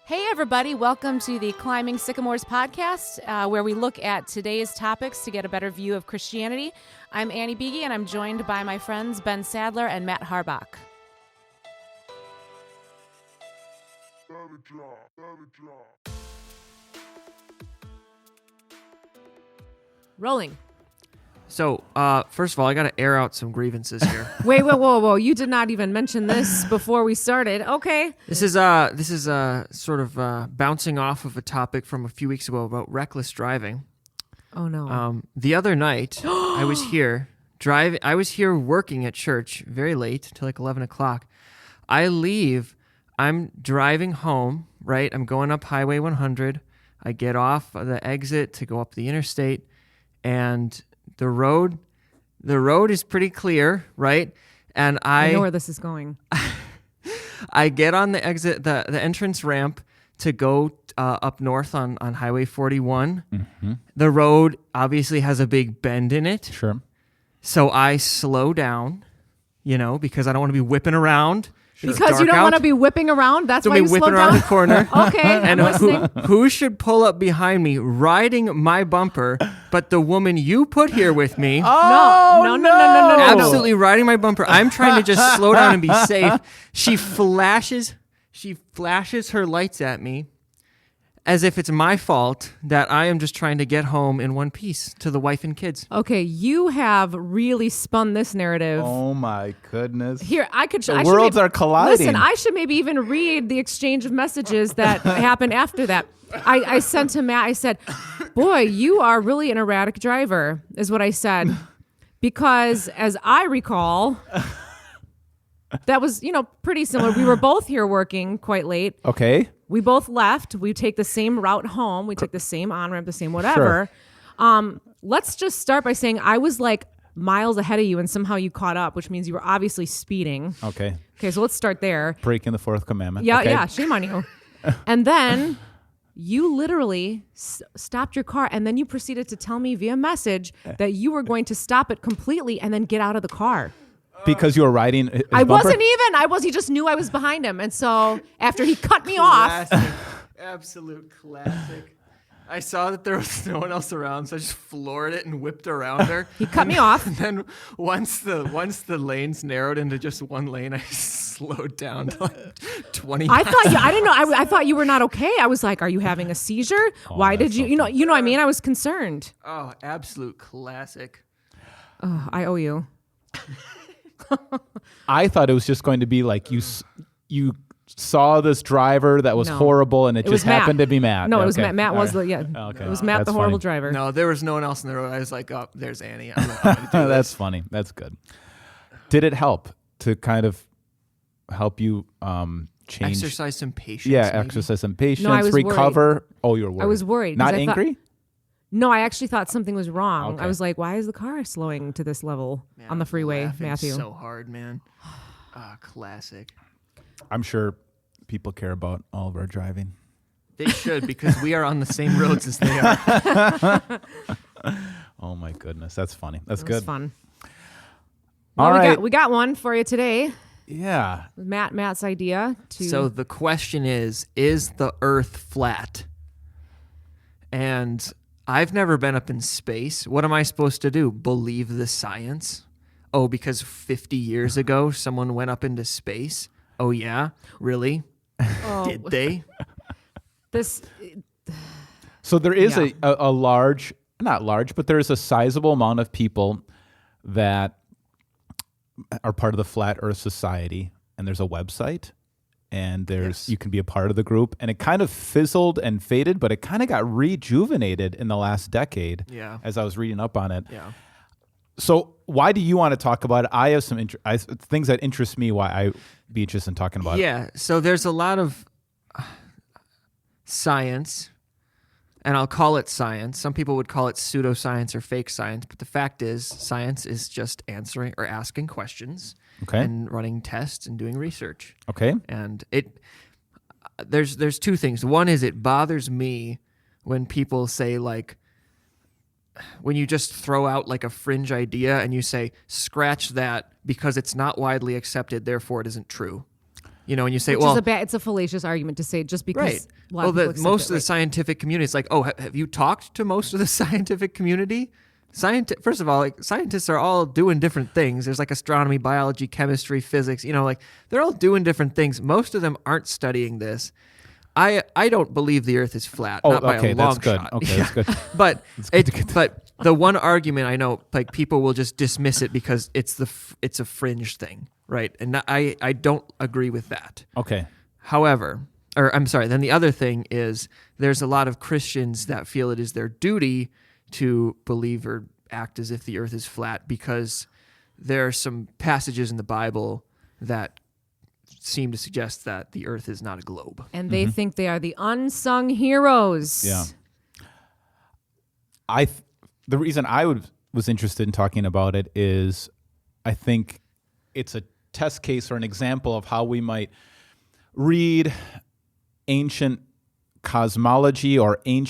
Hey, everybody. Welcome to the Climbing Sycamores podcast, where we look at today's topics to get a better view of Christianity. I'm Annie Beege, and I'm joined by my friends Ben Sadler and Matt Harbach. Rolling. So, first of all, I got to air out some grievances here. Wait, whoa. You did not even mention this before we started. Okay. This is sort of bouncing off of a topic from a few weeks ago about reckless driving. Oh, no. The other night, I was here working at church very late, till like 11 o'clock. I leave. I'm driving home, right? I'm going up Highway 100. I get off the exit to go up the interstate, and the road is pretty clear, right? And I know where this is going. I get on the exit, the entrance ramp to go up north on Highway 41. Mm-hmm. The road obviously has a big bend in it. Sure. So I slow down, because I don't want to be whipping around. It's Because you dark don't want to out. be whipping around? That's Don't why be you slow whipping around down? the corner. Okay, I'm And listening. who should pull up behind me, riding my bumper, but the woman you put here with me? No. Absolutely riding my bumper. I'm trying to just slow down and be safe. She flashes her lights at me as if it's my fault that I am just trying to get home in one piece to the wife and kids. Okay, you have really spun this narrative. Oh my goodness. Here, I The worlds are colliding. Listen, I should maybe even read the exchange of messages that happened after that. I sent to Matt, I said, boy, you are really an erratic driver, is what I said. Because as I recall, that was, pretty similar. We were both here working quite late. Okay. We both left. We take the same route home. We took the same on-ramp, the same whatever. Let's just start by saying I was like miles ahead of you and somehow you caught up, which means you were obviously speeding. Okay. Okay, so let's start there. Breaking the fourth commandment. Yeah, Okay. yeah, shame on you. And then you literally stopped your car and then you proceeded to tell me via message that you were going to stop it completely and then get out of the car. Because you were riding his I bumper? wasn't even. He just knew I was behind him. And so after he cut me off, Classic. Absolute classic. I saw that there was no one else around, so I just floored it and whipped around her. he cut me off. And then once the lanes narrowed into just one lane, I slowed down to like 20 I miles. thought I didn't know. I thought you were not okay. I was like, are you having a seizure? Why did that's you, so you know what I mean? I was concerned. Oh, absolute classic. Oh, I owe you. I thought it was just going to be like you saw this driver that was No. horrible and it was just happened Matt. to be Matt. No, it was Okay. Matt. Matt All was right. it Okay. was Matt, That's the horrible funny. driver. No, there was no one else in the road. I was like, oh, there's Annie. I'm gonna do That's this. funny. That's good. Did it help to kind of help you change? Exercise some patience. Yeah, maybe. exercise some patience, I was recover. Oh, you were worried. I was worried. 'cause Not I thought- angry? No, I actually thought something was wrong. Okay. I was like, why is the car slowing to this level Man, on the I'm freeway, laughing Matthew? so hard, man. Ah, classic. I'm sure people care about all of our driving. They should, because we are on the same roads as they are. Oh my goodness, that's funny. That's It was good. fun. All Well, right. we got one for you today. Yeah. Matt's idea to. So the question is the Earth flat? And I've never been up in space. What am I supposed to do? Believe the science? Oh, because 50 years ago someone went up into space? Oh yeah? Really? Oh, Did they? this. So there is Yeah. a large, not large, but there is a sizable amount of people that are part of the Flat Earth Society, and there's a website, and Yes. you can be a part of the group, and it kind of fizzled and faded, but it kind of got rejuvenated in the last decade. Yeah. As I was reading up on it. Yeah. So why do you want to talk about it? I have some things that interest me. Why I be interested in talking about it. Yeah, so there's a lot of science, and I'll call it science. Some people would call it pseudoscience or fake science, but the fact is science is just answering or asking questions Okay. and running tests and doing research. Okay. And there's two things. One is it bothers me when people say, like, when you just throw out like a fringe idea and you say, scratch that because it's not widely accepted, therefore it isn't true. And you say, Which well, is it's a fallacious argument to say just because right. a lot of people accept Most it, of the scientific community, it's like, oh, have you talked to most of the scientific community? First of all, like scientists are all doing different things. There's like astronomy, biology, chemistry, physics. Like they're all doing different things. Most of them aren't studying this. I don't believe the Earth is flat. Not by a long that's good. shot. Okay, that's good. But good to get that. but the one argument I know, like people will just dismiss it because it's a fringe thing, right? And I don't agree with that. Okay. However, then the other thing is there's a lot of Christians that feel it is their duty to believe or act as if the Earth is flat because there are some passages in the Bible that seem to suggest that the Earth is not a globe. And they think they are the unsung heroes. Yeah. The reason I was interested in talking about it is I think it's a test case or an example of how we might read ancient cosmology or an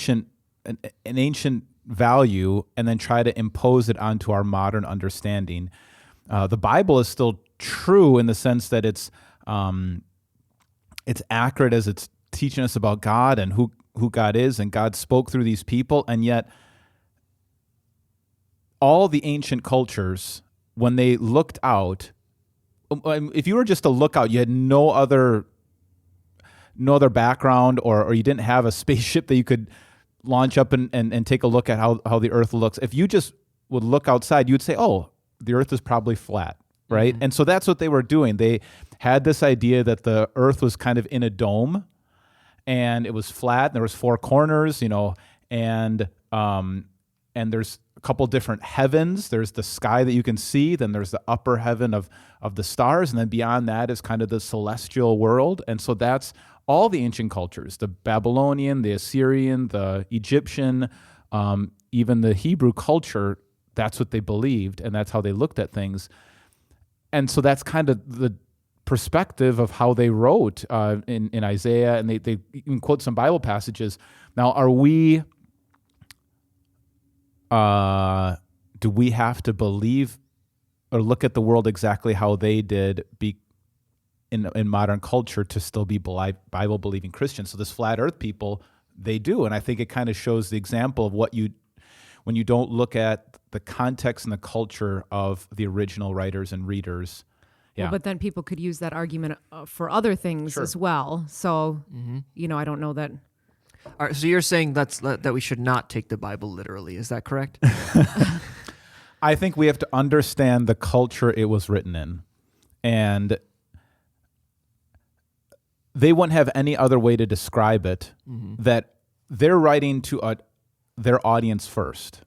ancient value and then try to impose it onto our modern understanding. The Bible is still true in the sense that it's accurate as it's teaching us about God and who God is, and God spoke through these people, and yet all the ancient cultures, when they looked out, if you were just to look out, you had no other background, or you didn't have a spaceship that you could launch up and take a look at how the Earth looks. If you just would look outside, you'd say, oh, the Earth is probably flat, right? Mm-hmm. And so that's what they were doing. They had this idea that the Earth was kind of in a dome, and it was flat, and there was four corners, and there's a couple different heavens. There's the sky that you can see, then there's the upper heaven of the stars, and then beyond that is kind of the celestial world. And so that's all the ancient cultures, the Babylonian, the Assyrian, the Egyptian, even the Hebrew culture, that's what they believed, and that's how they looked at things. And so that's kind of the perspective of how they wrote in Isaiah, and they even quote some Bible passages. Now, do we have to believe or look at the world exactly how they did in modern culture to still be Bible-believing Christians? So this flat earth people, they do. And I think it kind of shows the example of when you don't look at the context and the culture of the original writers and readers. Yeah. Well, but then people could use that argument for other things as well. So, I don't know that. All right, so you're saying that we should not take the Bible literally. Is that correct? I think we have to understand the culture it was written in. And they wouldn't have any other way to describe it, that they're writing to their audience first.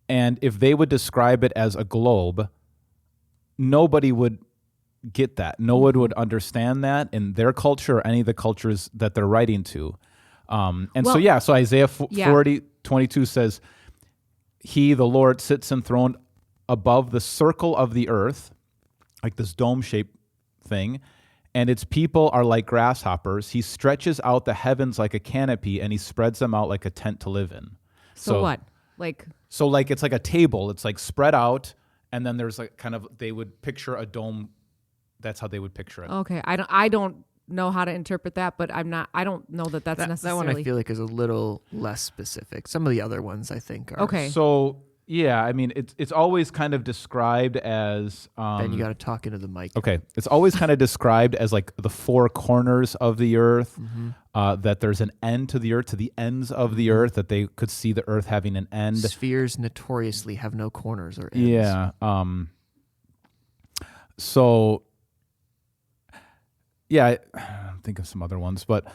And if they would describe it as a globe, nobody would get that. No one would understand that in their culture or any of the cultures that they're writing to. So Isaiah 40:22 says, He, the Lord, sits enthroned above the circle of the earth, like this dome-shaped thing, and its people are like grasshoppers. He stretches out the heavens like a canopy, and he spreads them out like a tent to live in. So what? So it's like a table. It's like spread out, and then there's like kind of, they would picture a dome. That's how they would picture it. Okay, I don't know how to interpret that, but I don't know that's necessarily. That one I feel like is a little less specific. Some of the other ones I think are. Okay. So yeah, I mean it's always kind of described as. Ben, you got to talk into the mic. Okay, it's always kind of described as like the four corners of the earth. That there's an end to the earth, to the ends of the earth, that they could see the earth having an end. Spheres notoriously have no corners or ends. Yeah. So. Yeah, I think of some other ones, but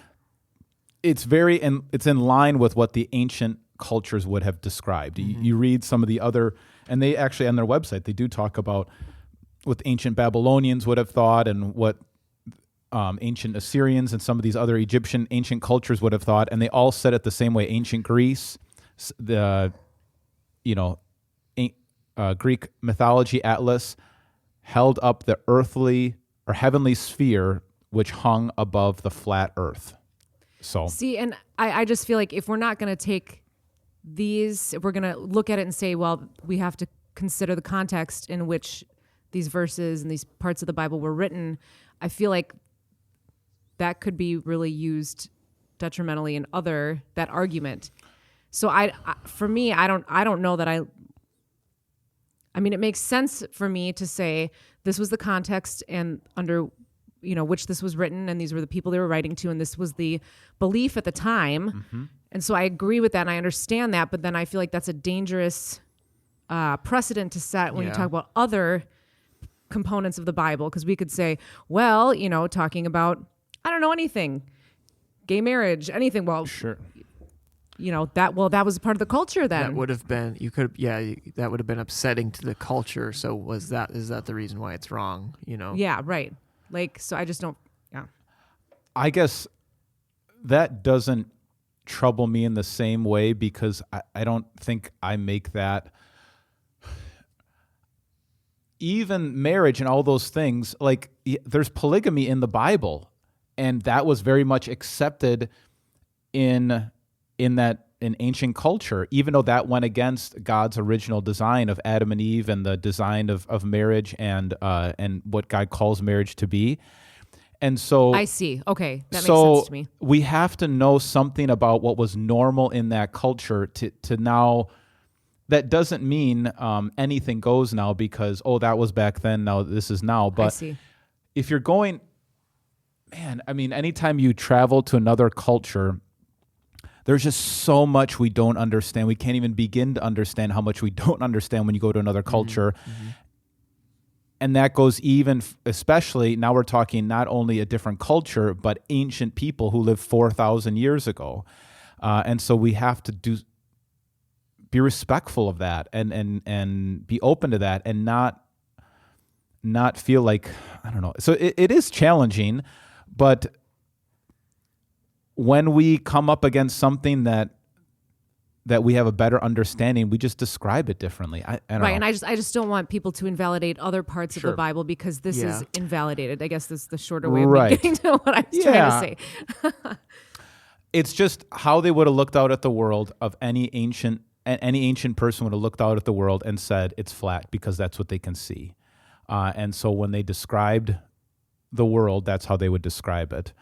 it's it's in line with what the ancient cultures would have described. You read some of the other, and they actually on their website they do talk about what ancient Babylonians would have thought, and what ancient Assyrians and some of these other Egyptian ancient cultures would have thought, and they all said it the same way. Ancient Greece, Greek mythology atlas held up the earthly or heavenly sphere which hung above the flat earth. So see, and I just feel like if we're not going to take these, if we're going to look at it and say, well, we have to consider the context in which these verses and these parts of the Bible were written, I feel like that could be really used detrimentally in that argument. So for me, I don't know that I mean, it makes sense for me to say this was the context and under, which this was written, and these were the people they were writing to, and this was the belief at the time. Mm-hmm. And so I agree with that, and I understand that, but then I feel like that's a dangerous precedent to set when you talk about other components of the Bible, because we could say, well, talking about, I don't know, anything, gay marriage, anything. Well, Sure. That was part of the culture then. That would have been that would have been upsetting to the culture. So is that the reason why it's wrong? Yeah, right. Like, so I just don't. Yeah. I guess that doesn't trouble me in the same way, because I don't think I make that. Even marriage and all those things, like there's polygamy in the Bible, and that was very much accepted in ancient culture, even though that went against God's original design of Adam and Eve and the design of marriage and what God calls marriage to be. And so I see. Okay, that makes sense to me. We have to know something about what was normal in that culture to now. That doesn't mean anything goes now because, that was back then, now this is now. But I see. If you're going, man, I mean, anytime you travel to another culture, there's just so much we don't understand. We can't even begin to understand how much we don't understand when you go to another culture. Mm-hmm. And that goes especially, now we're talking not only a different culture, but ancient people who lived 4,000 years ago. And so we have to be respectful of that and be open to that and not feel like, I don't know. So it is challenging, but when we come up against something that we have a better understanding, we just describe it differently. I don't know. And I just don't want people to invalidate other parts of the Bible because this is invalidated. I guess this is the shorter way of me getting to what I was trying to say. It's just how they would have looked out at the world of any ancient person would have looked out at the world and said it's flat because that's what they can see. And so when they described the world, that's how they would describe it.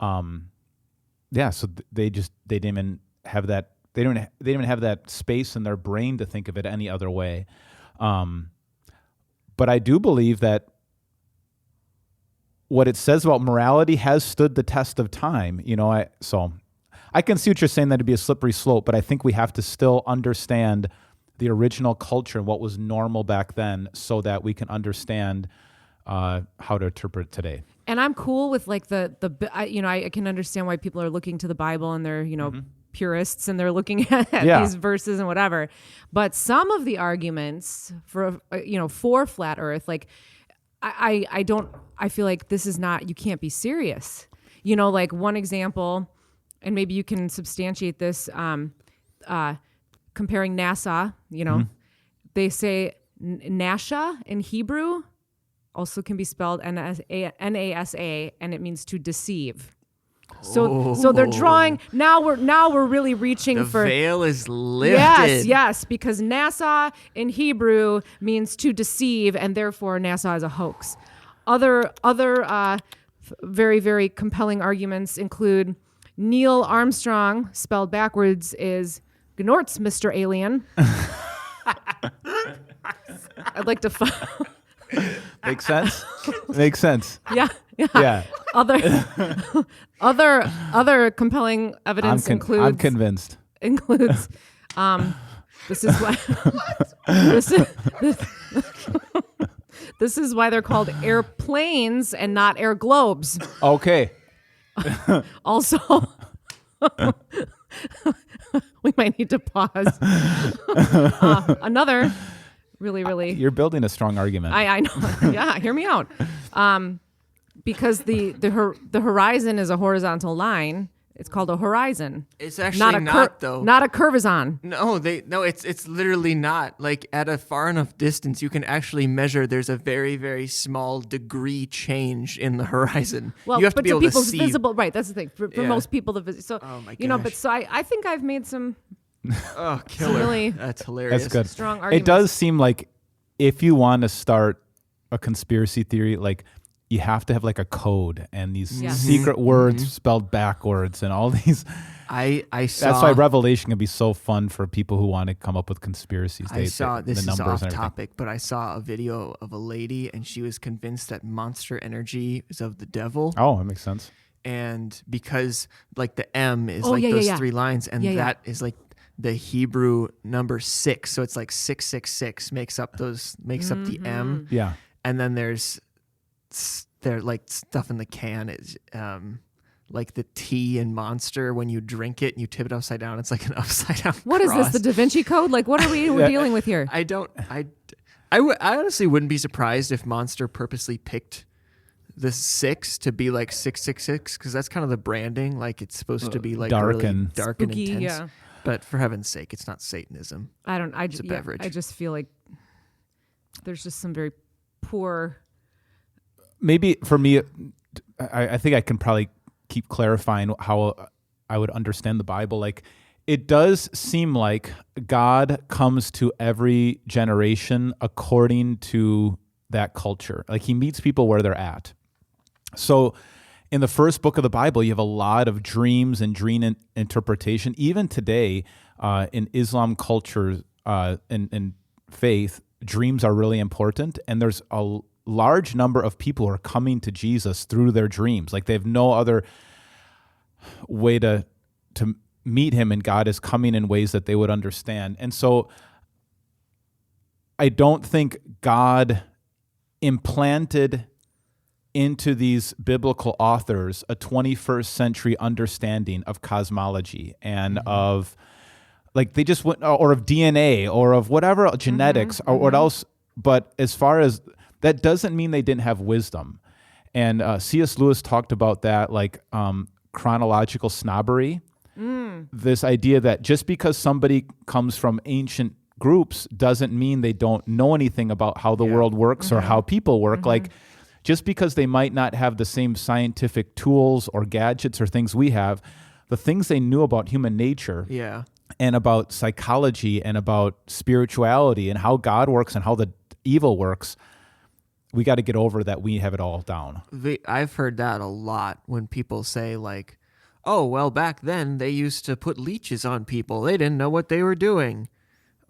So they didn't even have that. They didn't even have that space in their brain to think of it any other way. But I do believe that what it says about morality has stood the test of time. I can see what you're saying, that it'd be a slippery slope, but I think we have to still understand the original culture and what was normal back then so that we can understand how to interpret it today. And I'm cool with like I can understand why people are looking to the Bible and they're, purists and they're looking at these verses and whatever. But some of the arguments for flat earth, like I feel like this is not, you can't be serious. Like one example, and maybe you can substantiate this, comparing NASA, they say NASA in Hebrew also can be spelled NASA, and it means to deceive. So they're drawing, now we're really reaching for. The veil is lifted. Yes, because NASA in Hebrew means to deceive, and therefore NASA is a hoax. Other very, very compelling arguments include Neil Armstrong, spelled backwards, is Gnorts, Mr. Alien. I'd like to Makes sense? Makes sense. Yeah. Other compelling evidence includes. I'm convinced. Includes. This is why. This is why they're called airplanes and not air globes. Okay. Also, we might need to pause. Another. Really. You're building a strong argument. I know. Yeah, hear me out. Because the horizon is a horizontal line. It's called a horizon. It's actually not though. Not a curvizon. No, it's literally not. Like at a far enough distance, you can actually measure. There's a very, very small degree change in the horizon. Well, you have to be able to people's see. visible, right? That's the thing. For most people, so oh my gosh. But so I think I've made some. Oh, killer! Really, that's hilarious. That's good. Strong arguments. It does seem like if you want to start a conspiracy theory, like you have to have like a code and these Yes. secret words spelled backwards and all these. I saw. That's why Revelation can be so fun for people who want to come up with conspiracies. I saw this the is numbers off and everything. topic, but I saw a video of a lady and she was convinced that Monster Energy is of the devil. Oh, that makes sense. And because like the M is Oh, like yeah, yeah, those yeah. 3 lines, and Yeah, yeah. that is like the Hebrew number 6. So it's like 666 makes up the M. Yeah. And then there's like stuff in the can is like the T in Monster. When you drink it and you tip it upside down, it's like an upside down. What is this? cross. The Da Vinci Code? Like, what are we dealing with here? I honestly wouldn't be surprised if Monster purposely picked the 6 to be like 666 because that's kind of the branding. Like it's supposed to be like dark really and dark spooky, and intense. yeah. But for heaven's sake, it's not Satanism. I don't. I It's a beverage. I just feel like there's just some very poor. Maybe for me, I think I can probably keep clarifying how I would understand the Bible. Like, it does seem like God comes to every generation according to that culture. Like, he meets people where they're at. So in the first book of the Bible, you have a lot of dreams and dream interpretation. Even today, in Islam culture and faith, dreams are really important. And there's a large number of people who are coming to Jesus through their dreams. Like, they have no other way to meet him, and God is coming in ways that they would understand. And so I don't think God implanted into these biblical authors a 21st century understanding of cosmology and of, like, they just went, or of DNA or of whatever, genetics or what else. But as far as that, doesn't mean they didn't have wisdom. And C.S. Lewis talked about that, like chronological snobbery. This idea that just because somebody comes from ancient groups doesn't mean they don't know anything about how the world works or how people work. Like, just because they might not have the same scientific tools or gadgets or things we have, the things they knew about human nature Yeah. and about psychology and about spirituality and how God works and how the evil works, we got to get over that we have it all down. I've heard that a lot when people say like, oh, well, back then they used to put leeches on people. They didn't know what they were doing.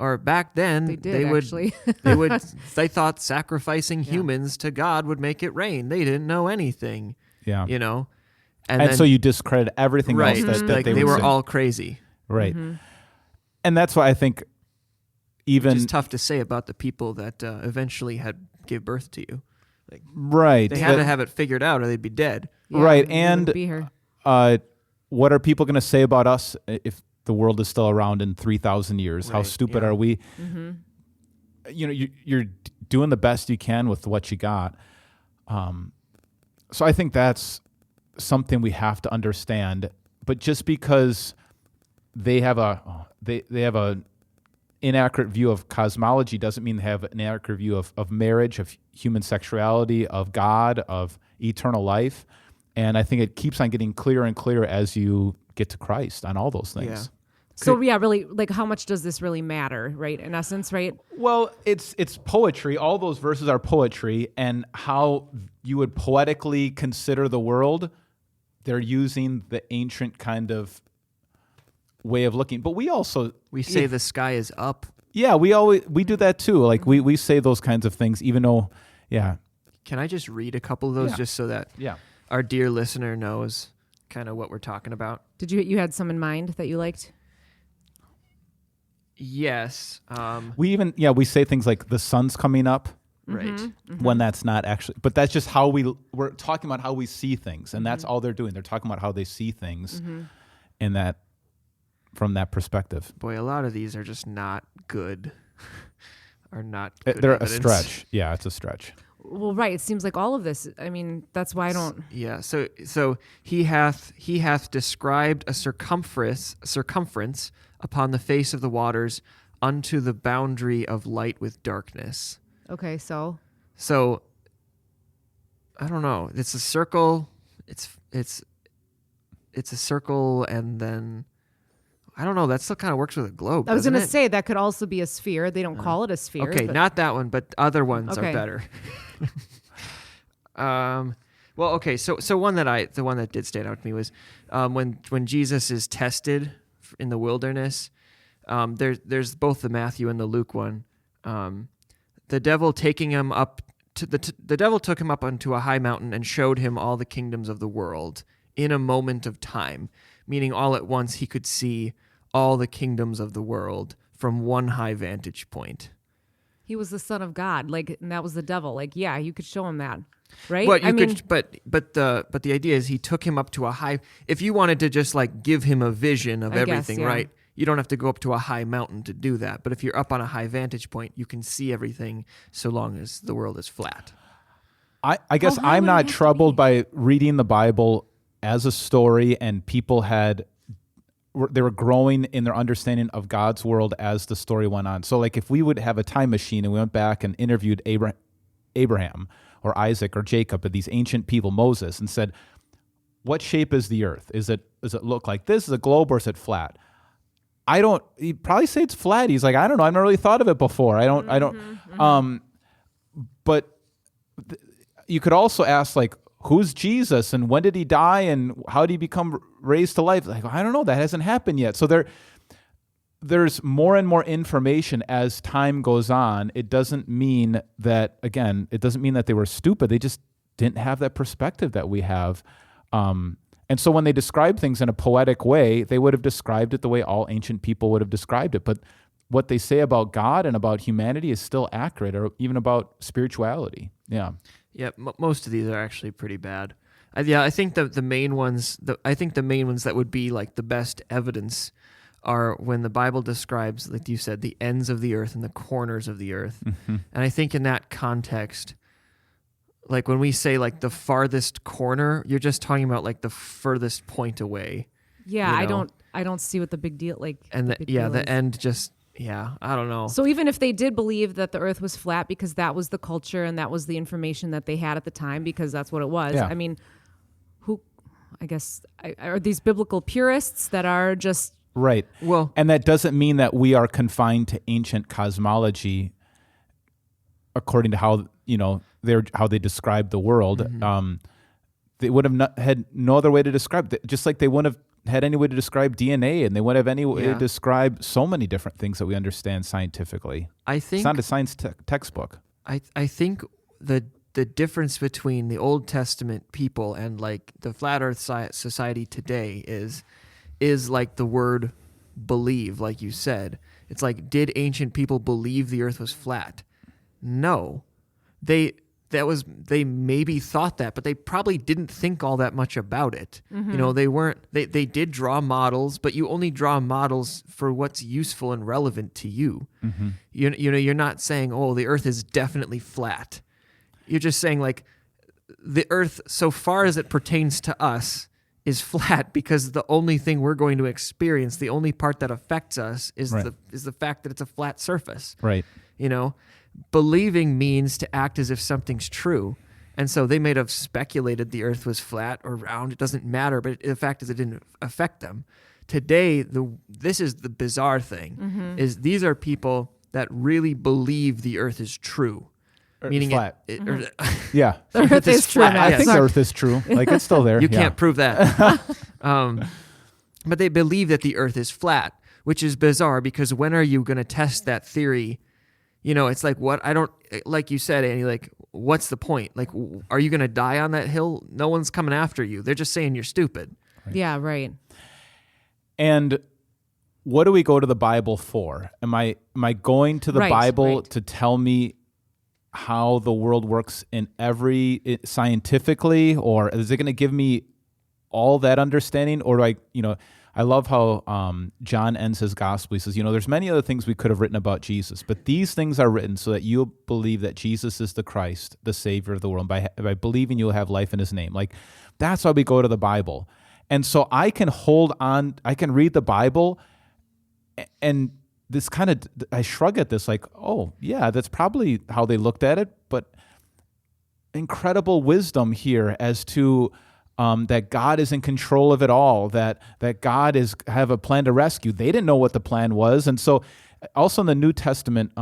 Or back then They did, actually. they thought sacrificing humans to God would make it rain. They didn't know anything, Yeah. you know? And then, so you discredit everything right, else that like they they would were say. all crazy. Right. And that's why I think even It's tough to say about the people that eventually had give birth to you. Like right. they had to that- have it figured out or they'd be dead. Right, we wouldn't and be here. what are people going to say about us if the world is still around in 3,000 years? How Right, stupid yeah. are we? You know, you're doing the best you can with what you got. So I think that's something we have to understand. But just because they have they have a inaccurate view of cosmology doesn't mean they have an inaccurate view of marriage, of human sexuality, of God, of eternal life. And I think it keeps on getting clearer and clearer as you get to Christ on all those things. Yeah. So yeah, really, like, how much does this really matter, right? In essence, right? Well, it's poetry. All those verses are poetry, and how you would poetically consider the world, they're using the ancient kind of way of looking. But we also We say the sky is up. yeah, we do that too. Like we say those kinds of things, even though Can I just read a couple of those Yeah. just so that yeah. our dear listener knows kind of what we're talking about? Did you had some in mind that you liked? Yes. We even we say things like the sun's coming up Right. when that's not actually, but that's just how we're talking about how we see things, and that's all they're doing. They're talking about how they see things in that, from that perspective. Boy, a lot of these are just not good. Are not good They're evidence. a stretch. Yeah, it's a stretch. Well, right. It seems like all of this. I mean, that's why I don't. Yeah. So he hath described a circumference upon the face of the waters unto the boundary of light with darkness. Okay, so So I don't know. It's a circle. It's a circle, and then I don't know. That still kind of works with a globe. I was doesn't going to it? say that could also be a sphere. They don't call it a sphere. Okay, but not that one, but other ones Okay. are better. Well, okay. So the one that did stand out to me was when Jesus is tested in the wilderness. There's both the Matthew and the Luke one. The devil taking him up to the devil took him up onto a high mountain and showed him all the kingdoms of the world in a moment of time, meaning all at once he could see all the kingdoms of the world from one high vantage point. He was the son of God, like, and that was the devil. Like, yeah, you could show him that, right? But the idea is he took him up to a high. If you wanted to just like give him a vision of I guess, everything, yeah. right? You don't have to go up to a high mountain to do that. But if you're up on a high vantage point, you can see everything so long as the world is flat. I guess How high I'm would it not have to troubled be? by reading the Bible as a story, and people they were growing in their understanding of God's world as the story went on. So like if we would have a time machine and we went back and interviewed Abraham or Isaac or Jacob, or these ancient people, Moses, and said, what shape is the earth? Does it look like this? Is it a globe or is it flat? He'd probably say it's flat. He's like, I don't know. I've never really thought of it before. But you could also ask, like, who's Jesus and when did he die and how did he become raised to life? Like, I don't know. That hasn't happened yet. So there's more and more information as time goes on. It doesn't mean that, again, they were stupid. They just didn't have that perspective that we have. And so when they describe things in a poetic way, they would have described it the way all ancient people would have described it. But what they say about God and about humanity is still accurate, or even about spirituality. Yeah. Yeah, most of these are actually pretty bad. I think the main ones. The main ones that would be like the best evidence are when the Bible describes, like you said, the ends of the earth and the corners of the earth. Mm-hmm. And I think in that context, like when we say like the farthest corner, you're just talking about like the furthest point away. Yeah, you know? I don't see what the big deal like. And the big deal the is. end just I don't know. So even if they did believe that the earth was flat because that was the culture and that was the information that they had at the time, because that's what it was. Yeah. I mean, are these biblical purists that are just Right. Well, and that doesn't mean that we are confined to ancient cosmology according to how they describe the world. Mm-hmm. They would have had no other way to describe it, just like they wouldn't have had any way to describe DNA, and they wouldn't have any way to describe so many different things that we understand scientifically. I think It's not a science textbook. I think the difference between the Old Testament people and like the flat Earth society today is like the word believe, like you said. It's like, did ancient people believe the earth was flat? No. They maybe thought that, but they probably didn't think all that much about it. Mm-hmm. They did draw models, but you only draw models for what's useful and relevant to you. Mm-hmm. You're not saying, oh, the earth is definitely flat. You're just saying like the earth, so far as it pertains to us, is flat because the only thing we're going to experience, the only part that affects us is Right. the fact that it's a flat surface. Right. Believing means to act as if something's true. And so they may have speculated the earth was flat or round. It doesn't matter, but the fact is it didn't affect them. Today, this is the bizarre thing, is these are people that really believe the earth is true. Meaning flat. It Yeah. the earth is true. flat. Matt. I Yes. think the Sorry. earth is true. Like, it's still there. You Yeah. can't prove that. But they believe that the earth is flat, which is bizarre because when are you going to test that theory? It's like, like you said, Annie, like, what's the point? Like, are you going to die on that hill? No one's coming after you. They're just saying you're stupid. Yeah, right. And what do we go to the Bible for? Am I going to the Right, Bible right. to tell me how the world works scientifically, or is it going to give me all that understanding? Or do I love how John ends his gospel. He says, there's many other things we could have written about Jesus, but these things are written so that you'll believe that Jesus is the Christ, the Savior of the world. By believing, you'll have life in his name. Like, that's why we go to the Bible. And so I can read the Bible and this kind of, I shrug at this like, oh yeah, that's probably how they looked at it, but incredible wisdom here as to that God is in control of it all, that God have a plan to rescue. They didn't know what the plan was. And so also in the New Testament,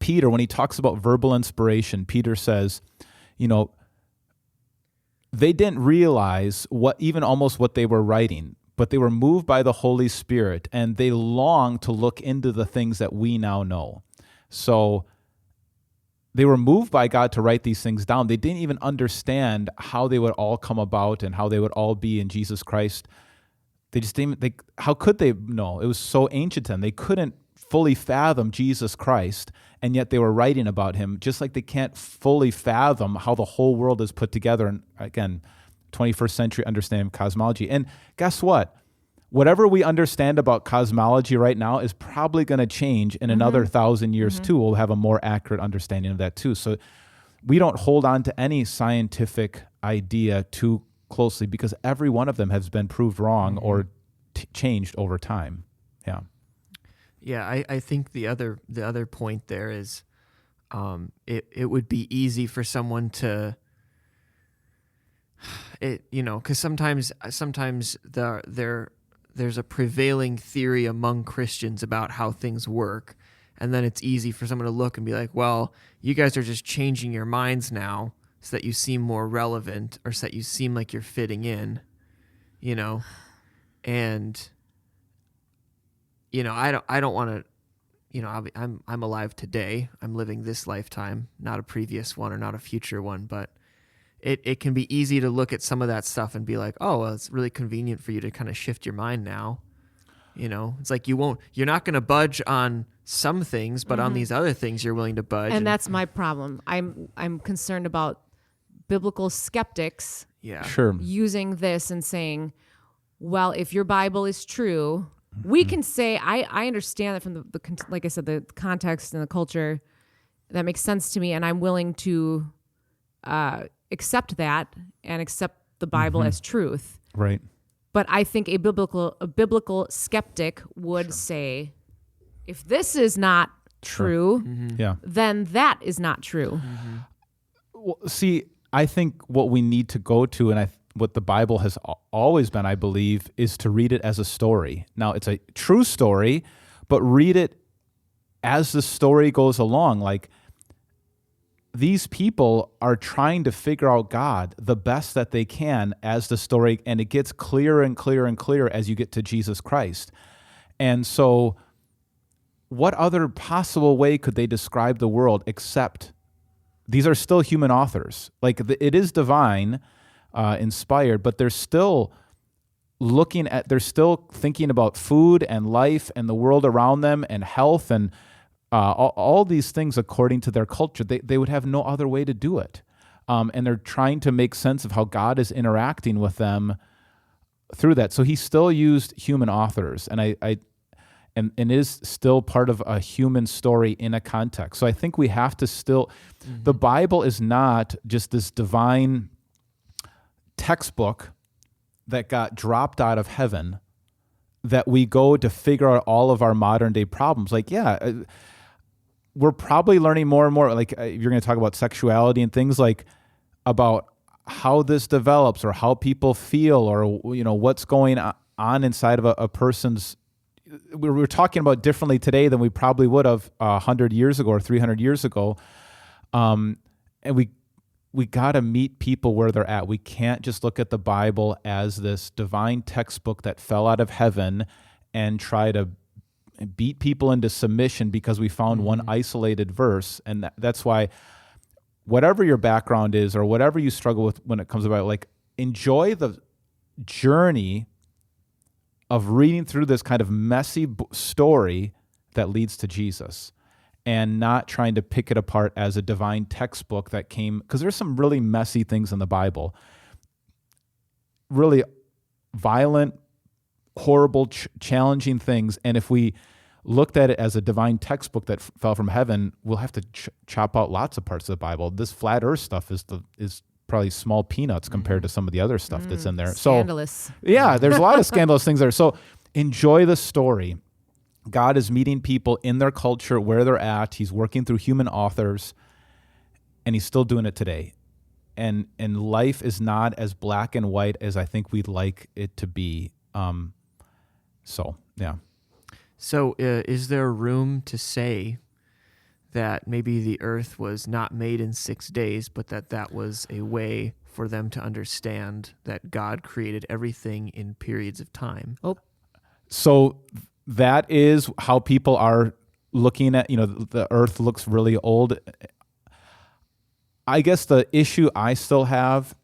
Peter, when he talks about verbal inspiration, Peter says, they didn't realize even almost what they were writing, but they were moved by the Holy Spirit, and they longed to look into the things that we now know. So they were moved by God to write these things down. They didn't even understand how they would all come about and how they would all be in Jesus Christ. They just didn't. How could they know? It was so ancient to them. They couldn't fully fathom Jesus Christ, and yet they were writing about him, just like they can't fully fathom how the whole world is put together. And again, 21st century understanding of cosmology. And guess what? Whatever we understand about cosmology right now is probably going to change in another 1,000 years too. We'll have a more accurate understanding of that too. So we don't hold on to any scientific idea too closely, because every one of them has been proved wrong or changed over time. Yeah. Yeah, I think the other point there is, it would be easy for someone to, because sometimes there's a prevailing theory among Christians about how things work, and then it's easy for someone to look and be like, well, you guys are just changing your minds now so that you seem more relevant, or so that you seem like you're fitting in, and. I don't want to, I'm alive today. I'm living this lifetime, not a previous one or not a future one, but it can be easy to look at some of that stuff and be like, oh, well, it's really convenient for you to kind of shift your mind now. It's like you're not going to budge on some things, but on these other things you're willing to budge. And that's my problem. I'm concerned about biblical skeptics using this and saying, well, if your Bible is true, we can say, I understand that from the like I said, the context and the culture, that makes sense to me, and I'm willing to accept that and accept the Bible as truth. Right. But I think a biblical skeptic would say, if this is not true, then that is not true. Well, see, I think what we need to go to, and what the Bible has always been, I believe, is to read it as a story. Now, it's a true story, but read it as the story goes along. Like, these people are trying to figure out God the best that they can as the story, and it gets clearer and clearer and clearer as you get to Jesus Christ. And so what other possible way could they describe the world except these are still human authors? Like, it is divine, inspired, but they're still they're still thinking about food and life and the world around them and health and all these things according to their culture. They would have no other way to do it. And they're trying to make sense of how God is interacting with them through that. So he still used human authors, and and it is still part of a human story in a context. So I think we have to still, the Bible is not just this divine textbook that got dropped out of heaven that we go to figure out all of our modern day problems. Like, we're probably learning more and more, like you're going to talk about sexuality and things like about how this develops or how people feel or, what's going on inside of a person's. We're talking about differently today than we probably would have 100 years ago or 300 years ago. And we got to meet people where they're at. We can't just look at the Bible as this divine textbook that fell out of heaven and try to beat people into submission because we found one isolated verse. And that's why whatever your background is or whatever you struggle with when it comes about, like, enjoy the journey of reading through this kind of messy story that leads to Jesus, and not trying to pick it apart as a divine textbook that came, because there's some really messy things in the Bible, really violent, horrible, challenging things. And if we looked at it as a divine textbook that fell from heaven, we'll have to chop out lots of parts of the Bible. This flat earth stuff is probably small peanuts compared to some of the other stuff that's in there. Scandalous. So, yeah, there's a lot of scandalous things there. So enjoy the story. God is meeting people in their culture where they're at. He's working through human authors, and he's still doing it today. And life is not as black and white as I think we'd like it to be. So, yeah. So is there room to say that maybe the earth was not made in 6 days, but that was a way for them to understand that God created everything in periods of time. Oh, So that is how people are looking at, the earth looks really old. I guess the issue I still have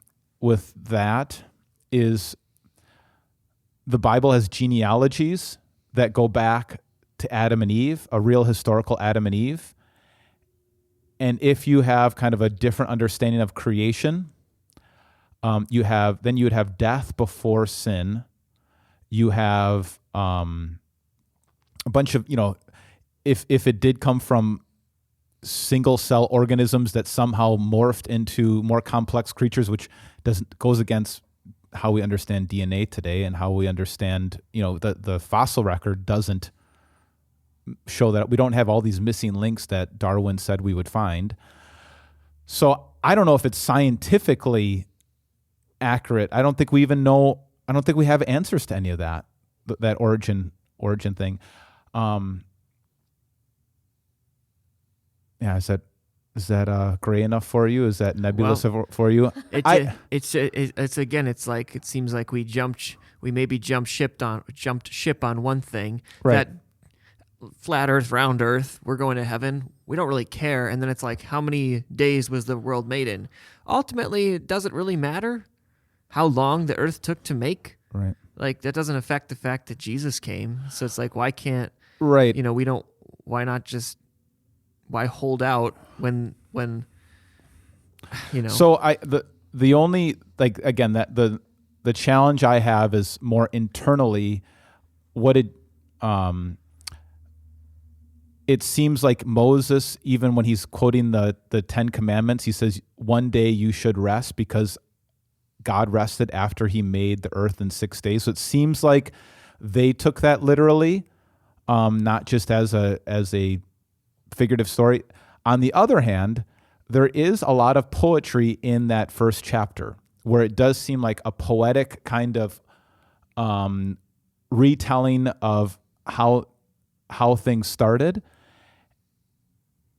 with that is the Bible has genealogies that go back to Adam and Eve, a real historical Adam and Eve. And if you have kind of a different understanding of creation, you would have death before sin. You have a bunch of, if it did come from single cell organisms that somehow morphed into more complex creatures, which goes against how we understand DNA today and how we understand, the fossil record doesn't show that. We don't have all these missing links that Darwin said we would find. So I don't know if it's scientifically accurate. I don't think we even know. I don't think we have answers to any of that origin thing. Yeah, is that gray enough for you? Is that nebulous for you? It's like it seems like we maybe jumped ship on one thing, right? That flat Earth, round Earth, we're going to heaven. We don't really care. And then it's like, how many days was the world made in? Ultimately, it doesn't really matter how long the Earth took to make. Right. Like that doesn't affect the fact that Jesus came. So it's like, why can't? Right. Why not just? Why hold out when? So the only again that the challenge I have is more internally. It seems like Moses, even when he's quoting the 10 Commandments, he says, one day you should rest because God rested after he made the earth in 6 days. So it seems like they took that literally, not just as a figurative story. On the other hand, there is a lot of poetry in that first chapter where it does seem like a poetic kind of retelling of how things started,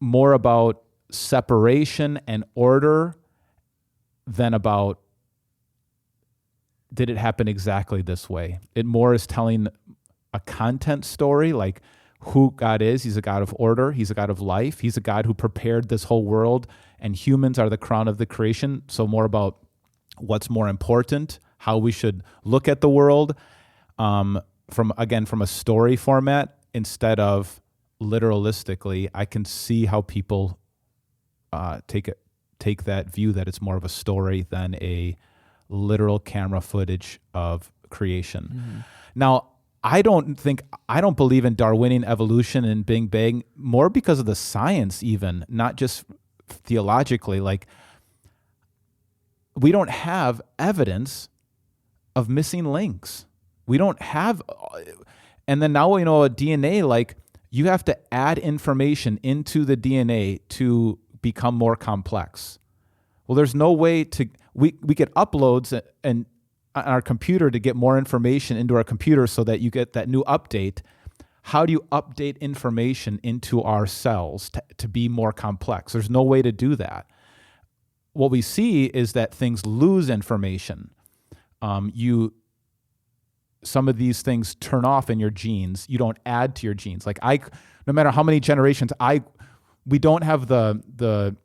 more about separation and order than about did it happen exactly this way. It more is telling a content story, like who God is. He's a God of order. He's a God of life. He's a God who prepared this whole world, and humans are the crown of the creation. So more about what's more important, how we should look at the world from a story format instead of literalistically. I can see how people take that view that it's more of a story than a literal camera footage of creation. Mm-hmm. Now, I don't believe in Darwinian evolution and Big Bang, more because of the science even, not just theologically. Like, we don't have evidence of missing links. We don't have, and then now we know a DNA, like you have to add information into the DNA to become more complex. Well, there's no way we get uploads and on our computer to get more information into our computer so that you get that new update. How do you update information into our cells to be more complex? There's no way to do that. What we see is that things lose information. Some of these things turn off in your genes. You don't add to your genes. Like no matter how many generations, we don't have the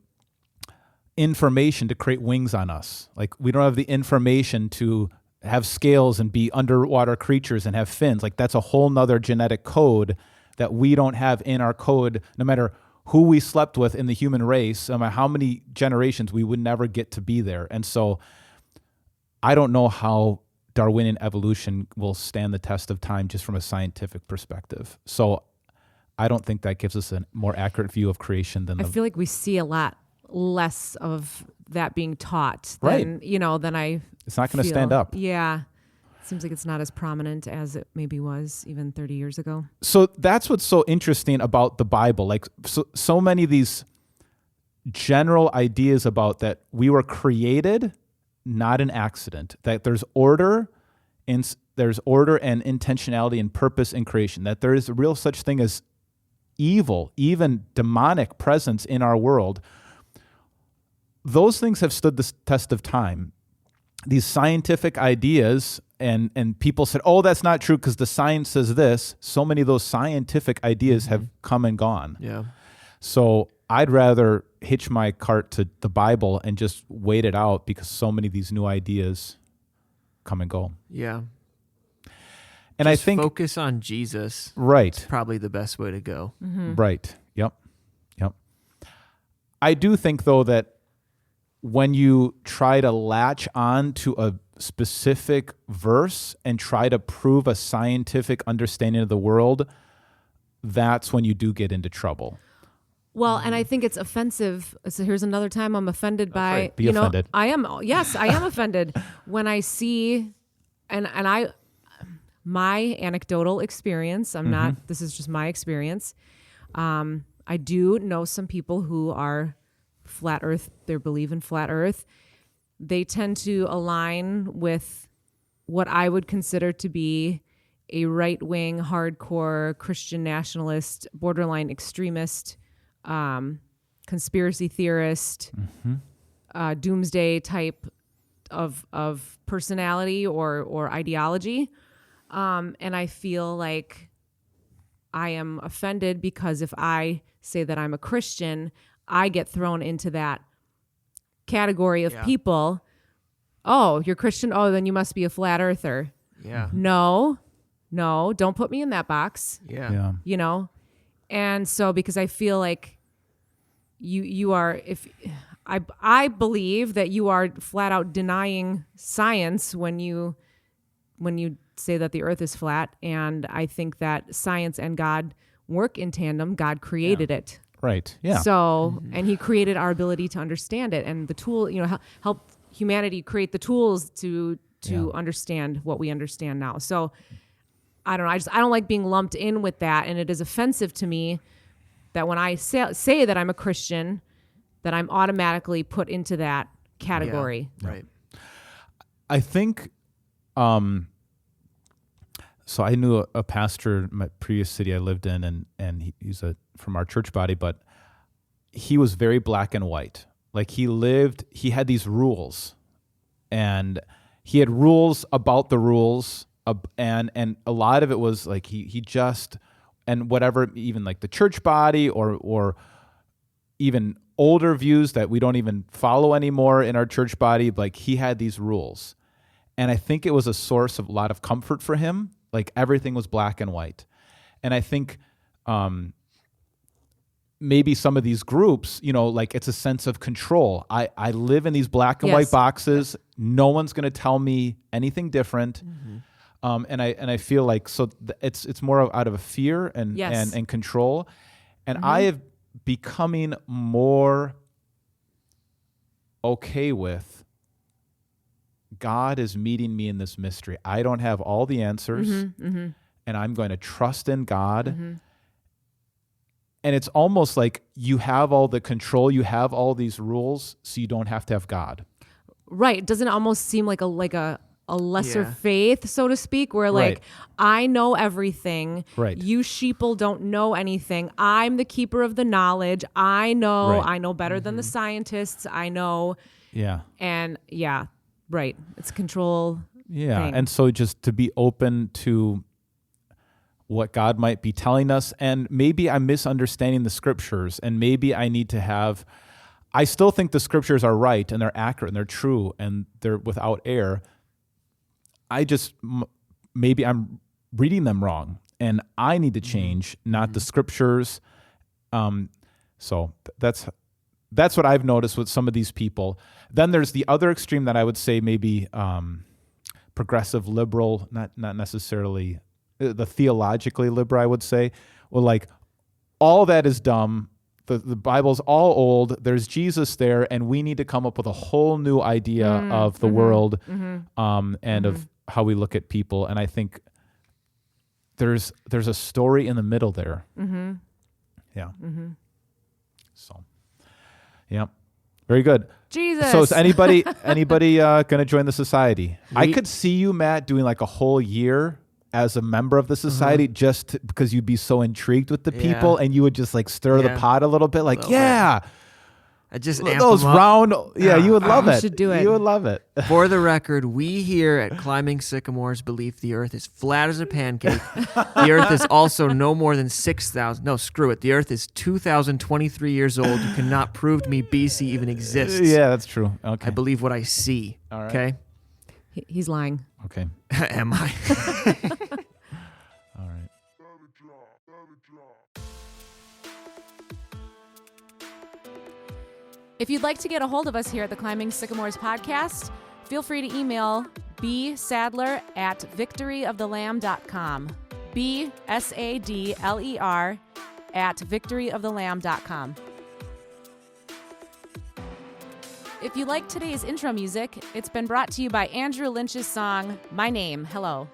information to create wings on us. Like we don't have the information to have scales and be underwater creatures and have fins. Like that's a whole nother genetic code that we don't have in our code. No matter who we slept with in the human race, no matter how many generations, we would never get to be there. And so I don't know how Darwinian evolution will stand the test of time just from a scientific perspective. So I don't think that gives us a more accurate view of creation than I feel like we see a lot less of that being taught than, right. Than I It's not going to stand up. Yeah. It seems like it's not as prominent as it maybe was even 30 years ago. So that's what's so interesting about the Bible. Like so many of these general ideas about that we were created, not an accident, that there's order and intentionality and purpose in creation, that there is a real such thing as evil, even demonic presence in our world. Those things have stood the test of time. these scientific ideas, and people said, oh, that's not true because the science says this. So many of those scientific ideas have come and gone. Yeah. So I'd rather hitch my cart to the Bible and just wait it out because so many of these new ideas come and go. Yeah. And Just I think focus on Jesus. right, Probably the best way to go. right, yep. I do think though that when you try to latch on to a specific verse and try to prove a scientific understanding of the world, that's when you do get into trouble. Well, and I think it's offensive. So here's another time I'm offended by, right. Be offended. I am offended when I see, my anecdotal experience, I'm not, this is just my experience. I do know some people who are flat earth, they believe in flat earth. They tend to align with what I would consider to be a right-wing, hardcore Christian nationalist, borderline extremist, conspiracy theorist, doomsday type of personality or ideology. And I feel like I am offended because if I say that I'm a Christian, I get thrown into that category of people. Oh, you're Christian? Oh, then you must be a flat earther. Yeah. No, don't put me in that box. Yeah. You know? And so because I feel like you are, if I believe that you are flat out denying science when you say that the earth is flat, and I think that science and God work in tandem. God created it. Right. Yeah. So, and he created our ability to understand it, and the tool, help humanity create the tools to understand what we understand now. So I don't know. I don't like being lumped in with that. And it is offensive to me that when I say that I'm a Christian, that I'm automatically put into that category. Yeah. Right. I think, so I knew a pastor in my previous city I lived in, and he's from our church body, but he was very black and white. Like he had these rules, and he had rules about the rules, and a lot of it was like he just, and whatever, even like the church body or even older views that we don't even follow anymore in our church body, like he had these rules. And I think it was a source of a lot of comfort for him. Like everything was black and white. And I think maybe some of these groups, like it's a sense of control. I live in these black and white boxes. No one's going to tell me anything different. And I feel like it's more out of a fear and control. And I have becoming more okay with God is meeting me in this mystery. I don't have all the answers, and I'm going to trust in God. And it's almost like you have all the control, you have all these rules, so you don't have to have God. Right. Doesn't it almost seem like a lesser faith, so to speak, where like, Right. I know everything. Right. You sheeple don't know anything. I'm the keeper of the knowledge. I know. Right. I know better than the scientists. I know. Yeah. And right. It's control. Yeah. thing. And so just to be open to what God might be telling us, and maybe I'm misunderstanding the scriptures, and maybe I need to I still think the scriptures are right and they're accurate and they're true and they're without error. Maybe I'm reading them wrong, and I need to change, not the scriptures. So that's what I've noticed with some of these people. Then there's the other extreme that I would say maybe progressive liberal, not necessarily the theologically liberal, I would say. Well, like all that is dumb. The Bible's all old. There's Jesus there, and we need to come up with a whole new idea of the world and of how we look at people. And I think there's a story in the middle there. Yeah. So, yeah, very good. Jesus. So is anybody going to join the society? I could see you, Matt, doing like a whole year as a member of the society because you'd be so intrigued with the people and you would just like stir the pot a little bit. Like, I I just amp Those them up. round, you would love you it. should do it. You would love it. For the record, we here at Climbing Sycamores believe the earth is flat as a pancake. The earth is also no more than 6,000. No, screw it. The earth is 2,023 years old. You cannot prove to me BC even exists. Yeah, that's true. Okay. I believe what I see. All right. Okay? He's lying. Okay. Am I? All right. If you'd like to get a hold of us here at the Climbing Sycamores podcast, feel free to email bsadler@victoryofthelamb.com. BSADLER@victoryofthelamb.com. If you like today's intro music, it's been brought to you by Andrew Lynch's song, My Name, Hello.